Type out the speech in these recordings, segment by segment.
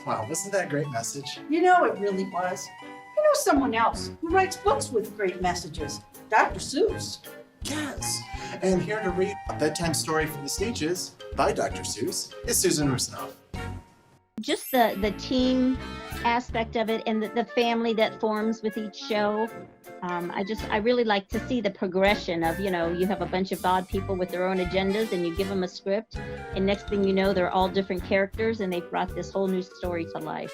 Wow, wasn't that a great message? You know, it really was. I know someone else who writes books with great messages, Dr. Seuss. Yes. And here to read a bedtime story from the Sneetches by Dr. Seuss is Susan Rusinoff. Just the team aspect of it and the family that forms with each show. I really like to see the progression of, you have a bunch of odd people with their own agendas and you give them a script, and next thing you know, they're all different characters and they've brought this whole new story to life.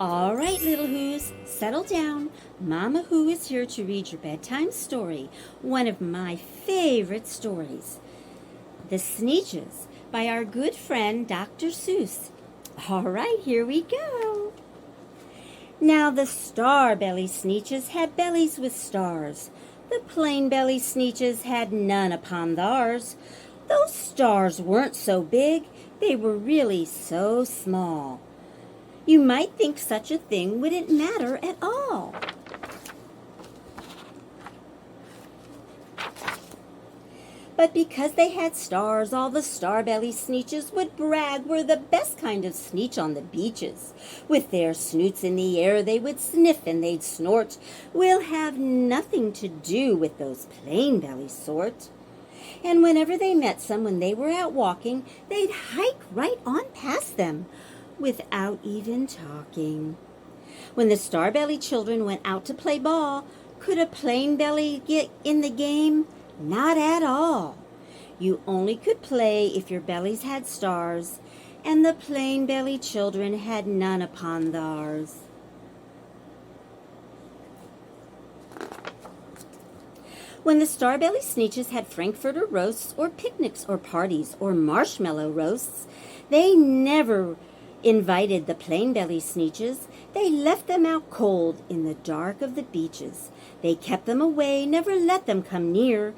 All right, little Who's, settle down. Mama Who is here to read your bedtime story, one of my favorite stories. The Sneetches by our good friend Dr. Seuss. All right, here we go. Now the star-belly Sneetches had bellies with stars. The plain-belly Sneetches had none upon theirs. Those stars weren't so big, they were really so small. You might think such a thing wouldn't matter at all. But because they had stars, all the star-belly Sneetches would brag we're the best kind of Sneetch on the beaches. With their snoots in the air, they would sniff and they'd snort. We'll have nothing to do with those plain-belly sort. And whenever they met someone they were out walking, they'd hike right on past them without even talking. When the star-belly children went out to play ball, could a plain-belly get in the game? Not at all. You only could play if your bellies had stars, and the plain-belly children had none upon theirs. When the star-belly Sneetches had Frankfurter roasts or picnics or parties or marshmallow roasts, they never invited the plain-belly Sneetches. They left them out cold in the dark of the beaches. They kept them away, never let them come near,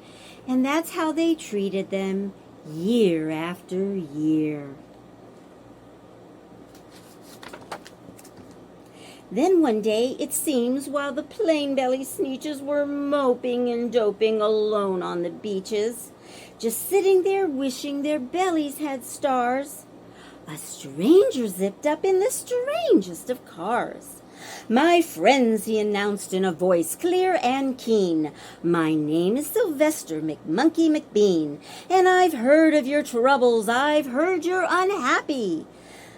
and that's how they treated them year after year. Then one day, it seems, while the plain-belly Sneetches were moping and doping alone on the beaches, just sitting there wishing their bellies had stars, a stranger zipped up in the strangest of cars. "My friends," he announced in a voice clear and keen, "my name is Sylvester McMonkey McBean, and I've heard of your troubles, I've heard you're unhappy.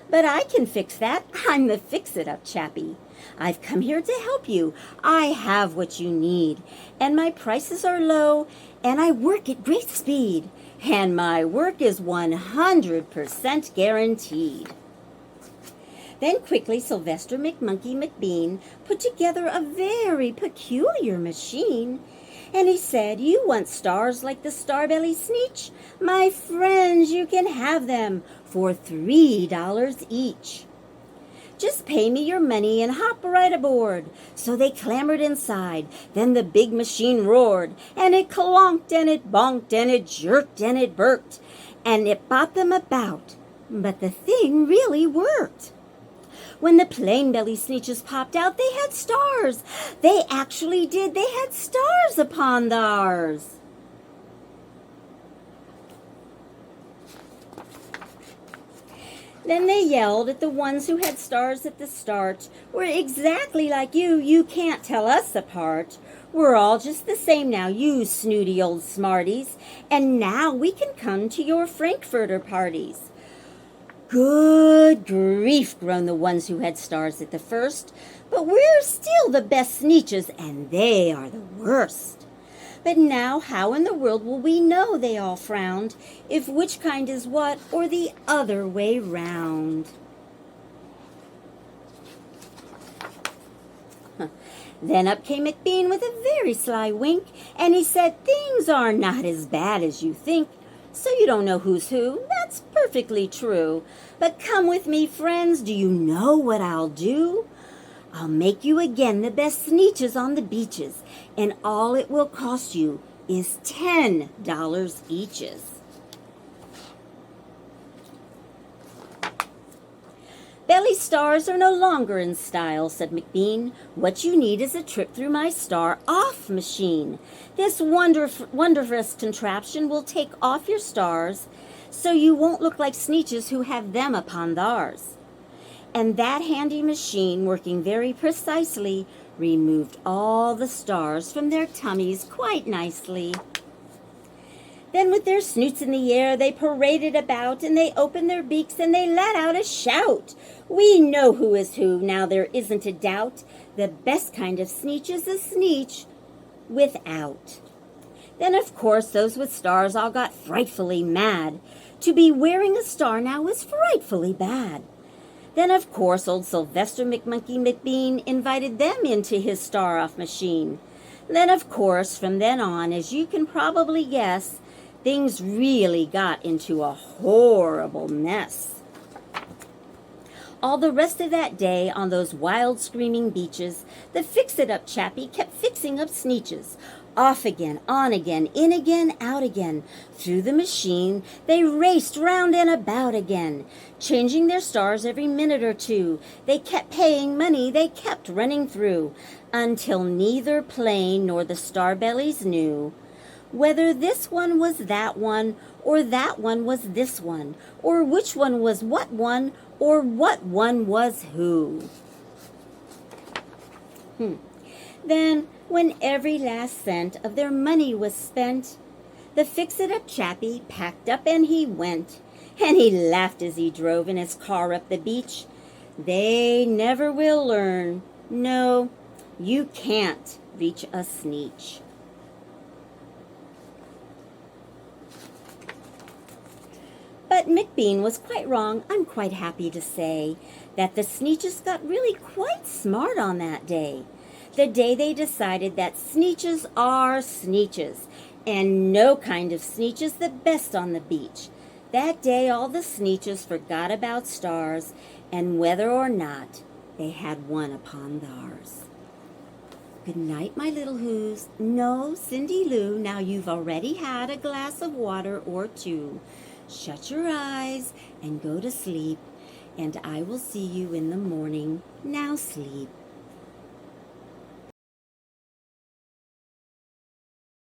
But I can fix that, I'm the fix-it-up chappie. I've come here to help you, I have what you need, and my prices are low, and I work at great speed, and my work is 100% guaranteed." Then quickly Sylvester McMonkey McBean put together a very peculiar machine. And he said, "You want stars like the star-belly Sneetch? My friends, you can have them for $3 each. Just pay me your money and hop right aboard." So they clambered inside. Then the big machine roared, and it clonked and it bonked and it jerked and it burked, and it bought them about. But the thing really worked. When the plain-belly Sneetches popped out, they had stars. They actually did. They had stars upon theirs. Then they yelled at the ones who had stars at the start. "We're exactly like you. You can't tell us apart. We're all just the same now, you snooty old smarties. And now we can come to your Frankfurter parties." "Good grief," groaned the ones who had stars at the first. "But we're still the best Sneetches, and they are the worst." "But now how in the world will we know," they all frowned, "if which kind is what, or the other way round?" Then up came McBean with a very sly wink, and he said, "Things are not as bad as you think. So you don't know who's who? That's perfectly true. But come with me, friends. Do you know what I'll do? I'll make you again the best Sneetches on the beaches, and all it will cost you is $10 eaches." "Belly stars are no longer in style," said McBean. "What you need is a trip through my star-off machine. This wondrous contraption will take off your stars, so you won't look like Sneetches who have them upon theirs. And that handy machine, working very precisely, removed all the stars from their tummies quite nicely. Then with their snoots in the air, they paraded about, and they opened their beaks, and they let out a shout. We know who is who, now there isn't a doubt. The best kind of Sneetch is a Sneetch without. Then, of course, those with stars all got frightfully mad. To be wearing a star now was frightfully bad. Then, of course, old Sylvester McMonkey McBean invited them into his star-off machine. Then, of course, from then on, as you can probably guess, things really got into a horrible mess. All the rest of that day on those wild screaming beaches, the fix-it-up chappie kept fixing up Sneetches. Off again, on again, in again, out again. Through the machine, they raced round and about again, changing their stars every minute or two. They kept paying money, they kept running through, until neither plane nor the starbellies knew whether this one was that one, or that one was this one, or which one was what one, or what one was who. Then, when every last cent of their money was spent, the fix-it-up chappie packed up and he went, and he laughed as he drove in his car up the beach. They never will learn. No, you can't reach a Sneetch. But McBean was quite wrong, I'm quite happy to say, that the Sneetches got really quite smart on that day. The day they decided that Sneetches are Sneetches, and no kind of Sneetch is the best on the beach. That day all the Sneetches forgot about stars, and whether or not they had one upon theirs. Good night, my little whoos. No, Cindy Lou, now you've already had a glass of water or two. Shut your eyes and go to sleep, and I will see you in the morning. Now sleep.